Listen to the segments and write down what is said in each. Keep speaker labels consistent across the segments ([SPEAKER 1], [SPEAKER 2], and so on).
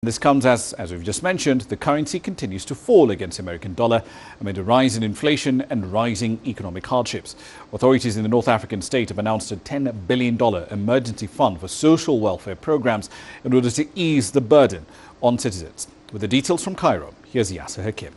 [SPEAKER 1] This comes as we've just mentioned, the currency continues to fall against the American dollar amid a rise in inflation and rising economic hardships. Authorities in the North African state have announced a $10 billion emergency fund for social welfare programs in order to ease the burden on citizens. With the details from Cairo, here's Yasser Hakim.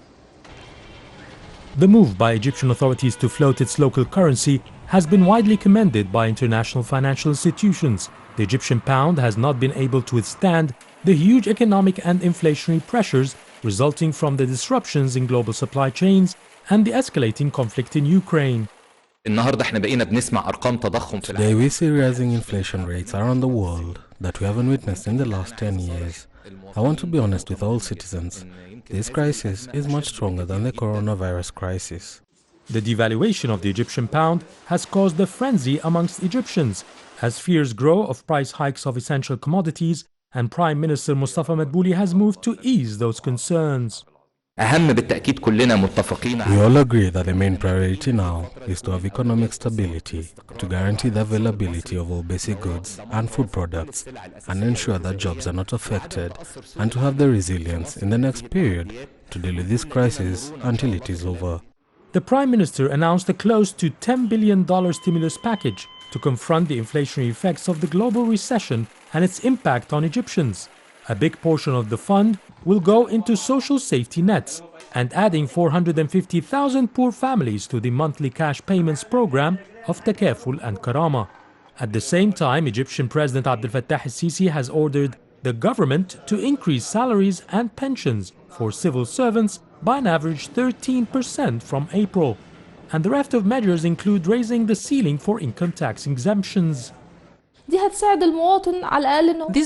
[SPEAKER 2] The move by Egyptian authorities to float its local currency has been widely commended by international financial institutions. The Egyptian pound has not been able to withstand the huge economic and inflationary pressures resulting from the disruptions in global supply chains and the escalating conflict in Ukraine.
[SPEAKER 3] Today we see rising inflation rates around the world that we haven't witnessed in the last 10 years. I want to be honest with all citizens. This crisis is much stronger than the coronavirus crisis.
[SPEAKER 2] The devaluation of the Egyptian pound has caused a frenzy amongst Egyptians as fears grow of price hikes of essential commodities, and Prime Minister Mustafa Madbouli has moved to ease those concerns.
[SPEAKER 3] We all agree that the main priority now is to have economic stability, to guarantee the availability of all basic goods and food products, and ensure that jobs are not affected, and to have the resilience in the next period to deal with this crisis until it is over.
[SPEAKER 2] The Prime Minister announced a close to $10 billion stimulus package to confront the inflationary effects of the global recession and its impact on Egyptians. A big portion of the fund will go into social safety nets and adding 450,000 poor families to the monthly cash payments program of Takaful and Karama. At the same time, Egyptian President Abdel Fattah el-Sisi has ordered the government to increase salaries and pensions for civil servants by an average 13% from April. And the raft of measures include raising the ceiling for income tax exemptions.
[SPEAKER 4] These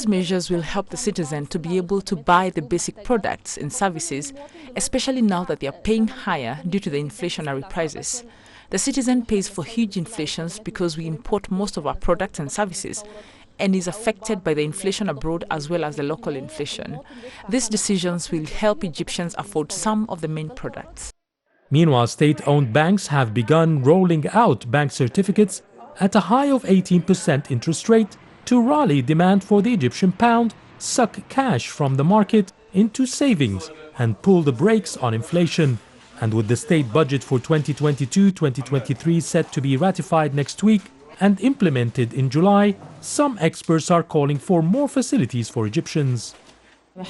[SPEAKER 4] measures will help the citizen to be able to buy the basic products and services, especially now that they are paying higher due to the inflationary prices. The citizen pays for huge inflations because we import most of our products and services and is affected by the inflation abroad as well as the local inflation. These decisions will help Egyptians afford some of the main products.
[SPEAKER 2] Meanwhile, state-owned banks have begun rolling out bank certificates at a high of 18% interest rate to rally demand for the Egyptian pound, suck cash from the market into savings and pull the brakes on inflation. And with the state budget for 2022-2023 set to be ratified next week and implemented in July, some experts are calling for more facilities for Egyptians.
[SPEAKER 4] We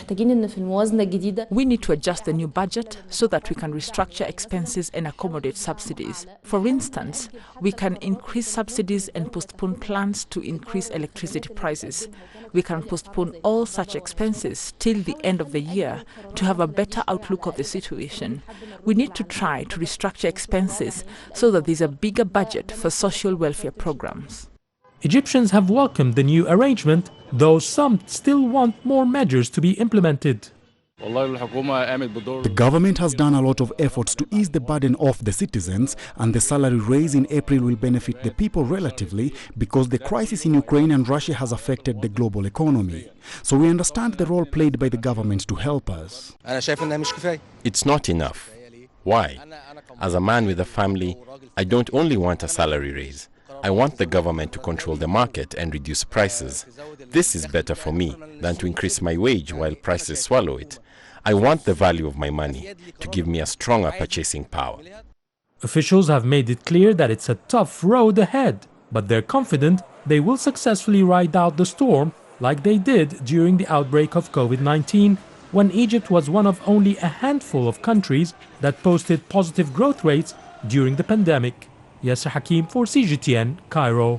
[SPEAKER 4] need to adjust the new budget so that we can restructure expenses and accommodate subsidies. For instance, we can increase subsidies and postpone plans to increase electricity prices. We can postpone all such expenses till the end of the year to have a better outlook of the situation. We need to try to restructure expenses so that there's a bigger budget for social welfare programs.
[SPEAKER 2] Egyptians have welcomed the new arrangement, though some still want more measures to be implemented.
[SPEAKER 5] The government has done a lot of efforts to ease the burden off the citizens, and the salary raise in April will benefit the people relatively because the crisis in Ukraine and Russia has affected the global economy. So we understand the role played by the government to help us.
[SPEAKER 6] It's not enough. Why? As a man with a family, I don't only want a salary raise. I want the government to control the market and reduce prices. This is better for me than to increase my wage while prices swallow it. I want the value of my money to give me a stronger purchasing power.
[SPEAKER 2] Officials have made it clear that it's a tough road ahead, but they're confident they will successfully ride out the storm like they did during the outbreak of COVID-19, when Egypt was one of only a handful of countries that posted positive growth rates during the pandemic. Yasser Hakim for CGTN, Cairo.